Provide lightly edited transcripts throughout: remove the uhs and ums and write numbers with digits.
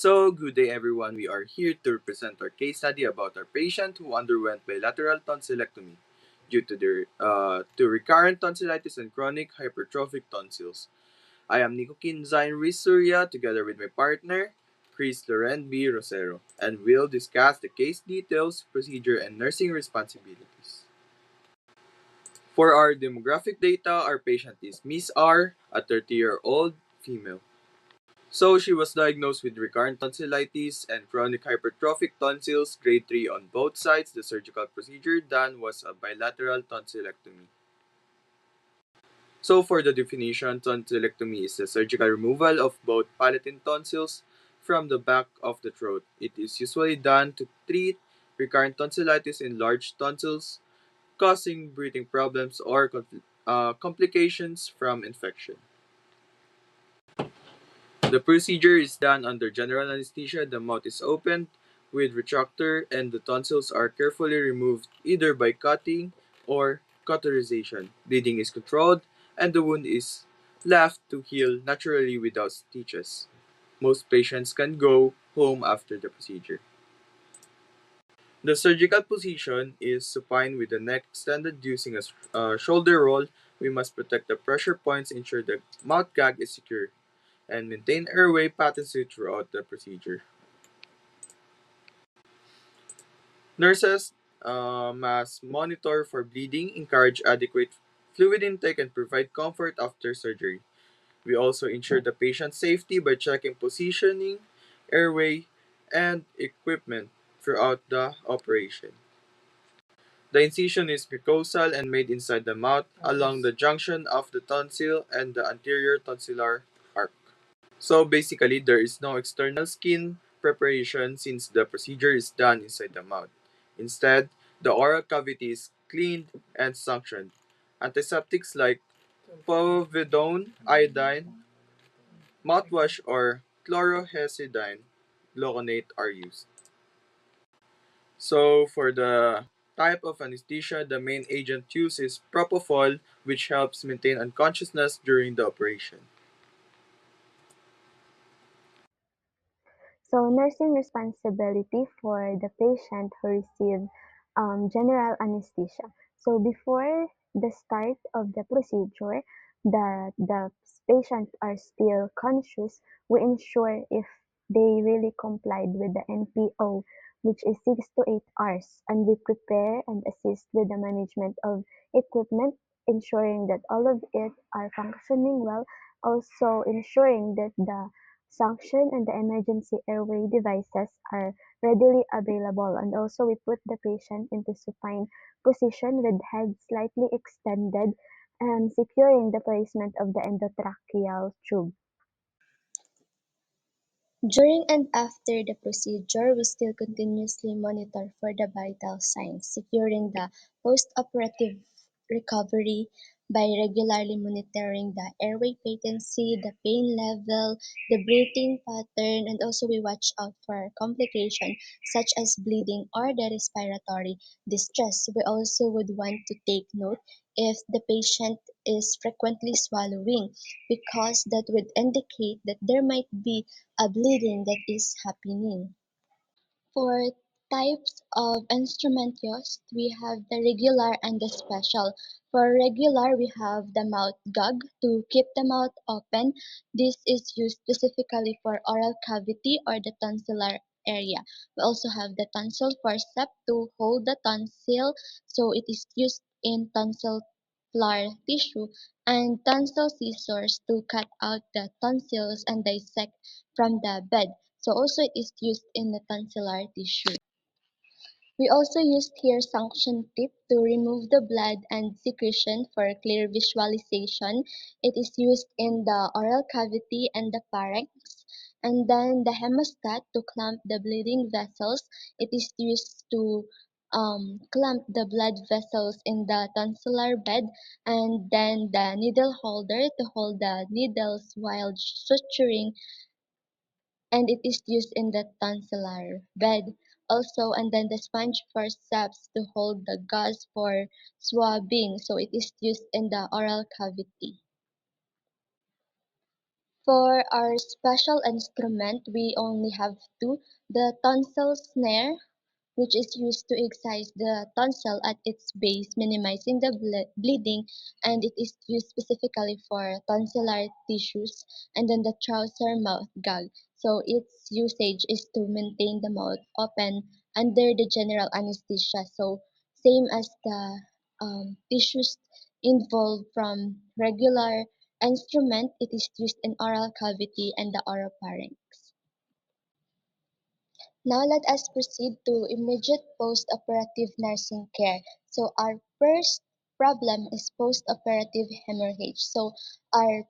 Good day everyone. We are here to present our case study about our patient who underwent bilateral tonsillectomy due to recurrent tonsillitis and chronic hypertrophic tonsils. I am Nico Kinzain Risuria together with my partner, Chris Loren B. Rosero, and we'll discuss the case details, procedure, and nursing responsibilities. For our demographic data, our patient is Miss R, a 30-year-old female. So she was diagnosed with recurrent tonsillitis and chronic hypertrophic tonsils, grade 3 on both sides. The surgical procedure done was a bilateral tonsillectomy. So for the definition, tonsillectomy is the surgical removal of both palatine tonsils from the back of the throat. It is usually done to treat recurrent tonsillitis in large tonsils, causing breathing problems or complications from infection. The procedure is done under general anesthesia. The mouth is opened with retractor and the tonsils are carefully removed either by cutting or cauterization. Bleeding is controlled and the wound is left to heal naturally without stitches. Most patients can go home after the procedure. The surgical position is supine with the neck extended using a shoulder roll. We must protect the pressure points, ensure the mouth gag is secure, and maintain airway patency throughout the procedure. Nurses must monitor for bleeding, encourage adequate fluid intake, and provide comfort after surgery. We also ensure the patient's safety by checking positioning, airway, and equipment throughout the operation. The incision is mucosal and made inside the mouth along the junction of the tonsil and the anterior tonsillar arc. So basically, there is no external skin preparation since the procedure is done inside the mouth. Instead, the oral cavity is cleaned and suctioned. Antiseptics like povidone iodine, mouthwash, or chlorhexidine gluconate are used. So for the type of anesthesia, the main agent used is propofol, which helps maintain unconsciousness during the operation. So, nursing responsibility for the patient who received general anesthesia. So, before the start of the procedure, the patients are still conscious. We ensure if they really complied with the NPO, which is 6 to 8 hours, and we prepare and assist with the management of equipment, ensuring that all of it are functioning well, also ensuring that the suction and the emergency airway devices are readily available, and also we put the patient into supine position with head slightly extended and securing the placement of the endotracheal tube. During and after the procedure, we still continuously monitor for the vital signs, securing the postoperative recovery by regularly monitoring the airway patency, the pain level, the breathing pattern, and also we watch out for complications such as bleeding or the respiratory distress. We also would want to take note if the patient is frequently swallowing because that would indicate that there might be a bleeding that is happening. For types of instrument used, we have the regular and the special. For regular, we have the mouth gag to keep the mouth open. This is used specifically for oral cavity or the tonsillar area. We also have the tonsil forceps to hold the tonsil, so it is used in tonsillar tissue, and tonsil scissors to cut out the tonsils and dissect from the bed. So also it is used in the tonsillar tissue. We also used here suction tip to remove the blood and secretion for clear visualization. It is used in the oral cavity and the pharynx. And then the hemostat to clamp the bleeding vessels. It is used to clamp the blood vessels in the tonsillar bed, and then the needle holder to hold the needles while suturing, and it is used in the tonsillar bed also, and then the sponge forceps to hold the gauze for swabbing, so it is used in the oral cavity. For our special instrument, we only have two: the tonsil snare, which is used to excise the tonsil at its base, minimizing the bleeding, and it is used specifically for tonsillar tissues. And then the trouser mouth gag. So its usage is to maintain the mouth open under the general anesthesia. So same as the tissues involved from regular instrument, it is used in oral cavity and the oropharynx. Now let us proceed to immediate post-operative nursing care. So our first problem is post-operative hemorrhage. So our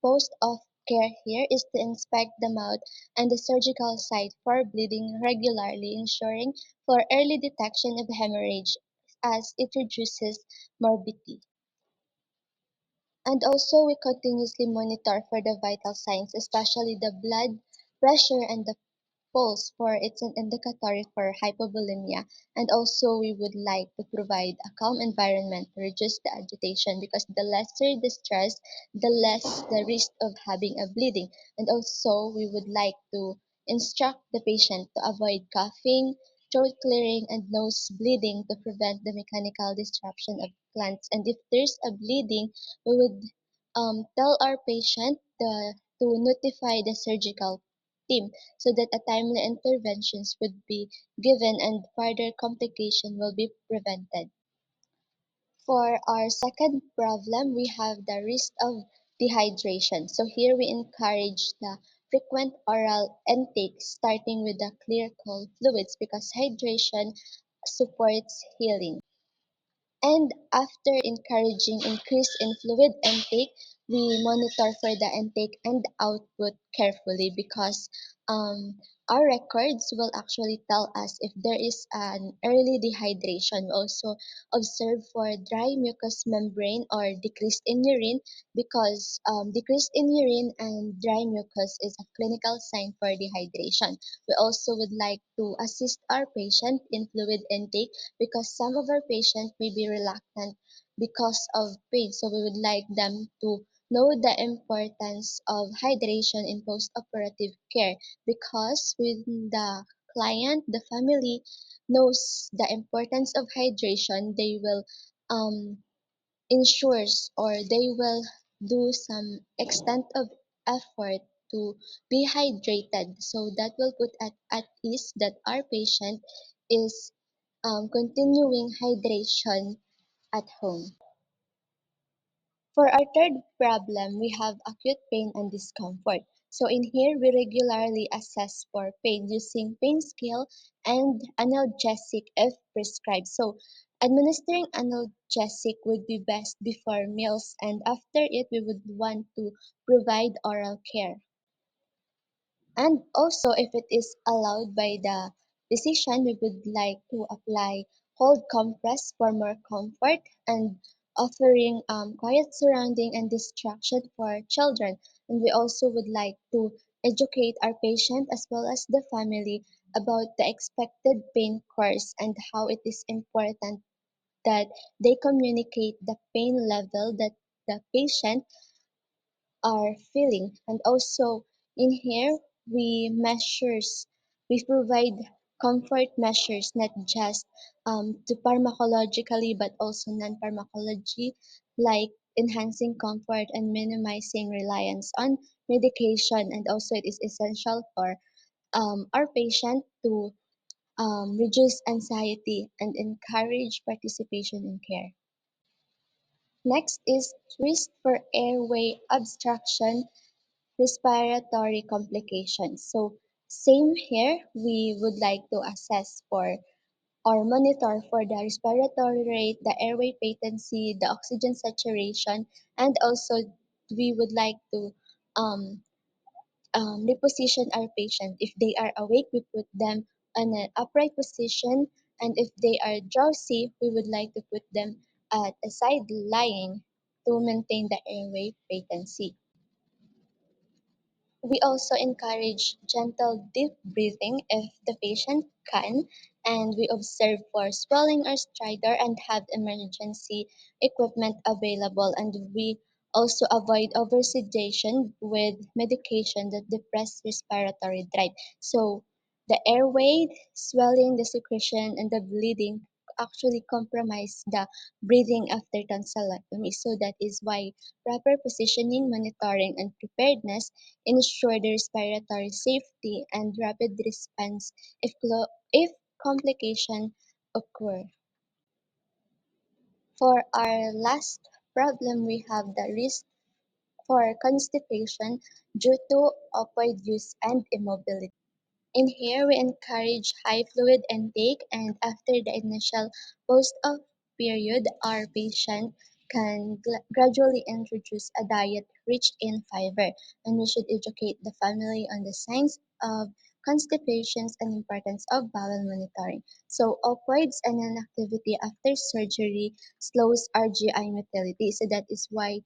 post-op care here is to inspect the mouth and the surgical site for bleeding regularly, ensuring for early detection of hemorrhage as it reduces morbidity. And also we continuously monitor for the vital signs, especially the blood pressure and the pulse, for it's an indicatory for hypovolemia. And also we would like to provide a calm environment to reduce the agitation, because the lesser the stress, the less the risk of having a bleeding. And also we would like to instruct the patient to avoid coughing, throat clearing, and nose bleeding to prevent the mechanical disruption of glands. And if there's a bleeding, we would tell our patient to notify the surgical team, so that a timely interventions would be given and further complication will be prevented. For our second problem, we have the risk of dehydration. So here we encourage the frequent oral intake, starting with the clear cold fluids, because hydration supports healing. And after encouraging increase in fluid intake, we monitor for the intake and output carefully, because um, our records will actually tell us if there is an early dehydration. We also observe for dry mucous membrane or decrease in urine, because decrease in urine and dry mucus is a clinical sign for dehydration. We also would like to assist our patient in fluid intake, because some of our patients may be reluctant because of pain. So we would like them to know the importance of hydration in post-operative care, because when the client, the family knows the importance of hydration, they will um, ensures, or they will do some extent of effort to be hydrated, so that will put at ease that our patient is continuing hydration at home. For our third problem, we have acute pain and discomfort. So in here, we regularly assess for pain using pain scale and analgesic if prescribed. So administering analgesic would be best before meals, and after it, we would want to provide oral care. And also, if it is allowed by the physician, we would like to apply cold compress for more comfort, and offering quiet surrounding and distraction for children. And we also would like to educate our patient as well as the family about the expected pain course, and how it is important that they communicate the pain level that the patient are feeling. And also in here, we provide comfort measures, not just to pharmacologically but also non-pharmacology, like enhancing comfort and minimizing reliance on medication. And also it is essential for our patient to reduce anxiety and encourage participation in care. Next is risk for airway obstruction, respiratory complications. So same here, we would like to assess for or monitor for the respiratory rate, the airway patency, the oxygen saturation, and also we would like to um, reposition our patient. If they are awake, we put them on an upright position, and if they are drowsy, we would like to put them at a side lying to maintain the airway patency. We also encourage gentle deep breathing if the patient can, and we observe for swelling or stridor and have emergency equipment available. And we Also avoid oversedation with medication that depress respiratory drive. So the airway swelling, the secretion, and the bleeding actually compromise the breathing after tonsillectomy. So that is why proper positioning, monitoring, and preparedness ensure the respiratory safety and rapid response if complication occur. For our last problem, we have the risk for constipation due to opioid use and immobility. In here, we encourage high fluid intake, and after the initial post-op period, our patient can gradually introduce a diet rich in fiber, and we should educate the family on the signs of constipations and importance of bowel monitoring. So, opioids and inactivity after surgery slows our GI motility. So that is why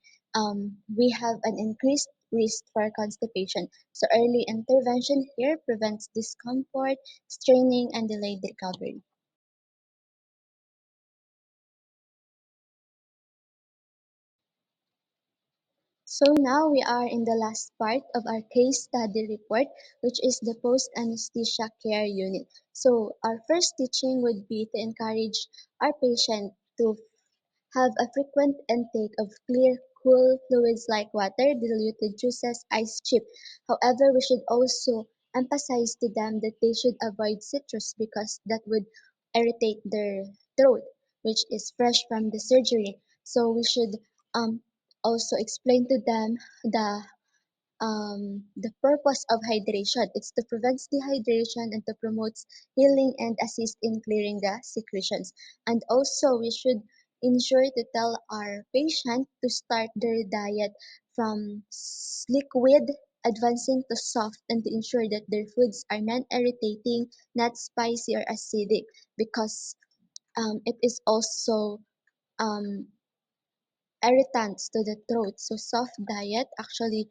we have an increased risk for constipation. So early intervention here prevents discomfort, straining, and delayed recovery. So now we are in the last part of our case study report, which is the post-anesthesia care unit. So our first teaching would be to encourage our patient to have a frequent intake of clear, cool fluids like water, diluted juices, ice chip. However, we should also emphasize to them that they should avoid citrus because that would irritate their throat, which is fresh from the surgery. So we should um, also explain to them the purpose of hydration. It's to prevent dehydration and to promote healing and assist in clearing the secretions. And also, we should ensure to tell our patient to start their diet from liquid, advancing to soft, and to ensure that their foods are non-irritating, not spicy or acidic, because it is also um, irritants to the throat. So soft diet actually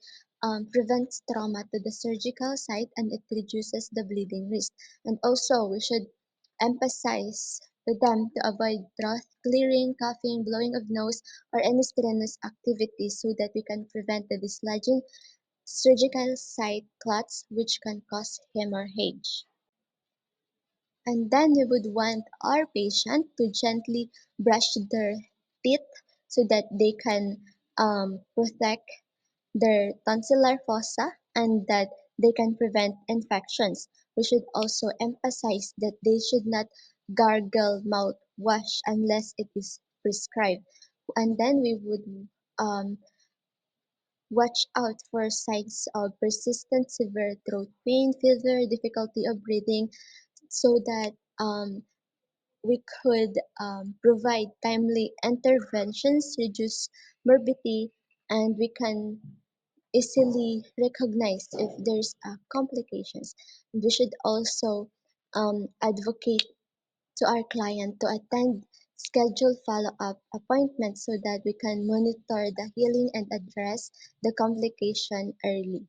prevents trauma to the surgical site and it reduces the bleeding risk. And also we should emphasize to them to avoid throat clearing, coughing, blowing of nose, or any strenuous activities so that we can prevent the dislodging surgical site clots which can cause hemorrhage. And then we would want our patient to gently brush their teeth so that they can protect their tonsillar fossa and that they can prevent infections. We should also emphasize that they should not gargle mouthwash unless it is prescribed. And then we would um, watch out for signs of persistent severe throat pain, fever, difficulty of breathing, so that we could provide timely interventions, reduce morbidity, and we can easily recognize if there's complications. We should also advocate to our client to attend scheduled follow-up appointments so that we can monitor the healing and address the complication early.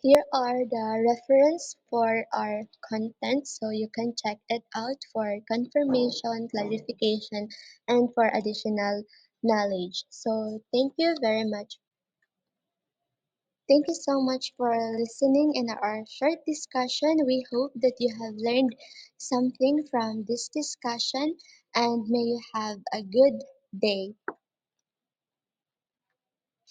Here are the reference for our content so you can check it out for confirmation, clarification, and for additional knowledge. So thank you very much. Thank you so much for listening in our short discussion. We hope that you have learned something from this discussion and may you have a good day.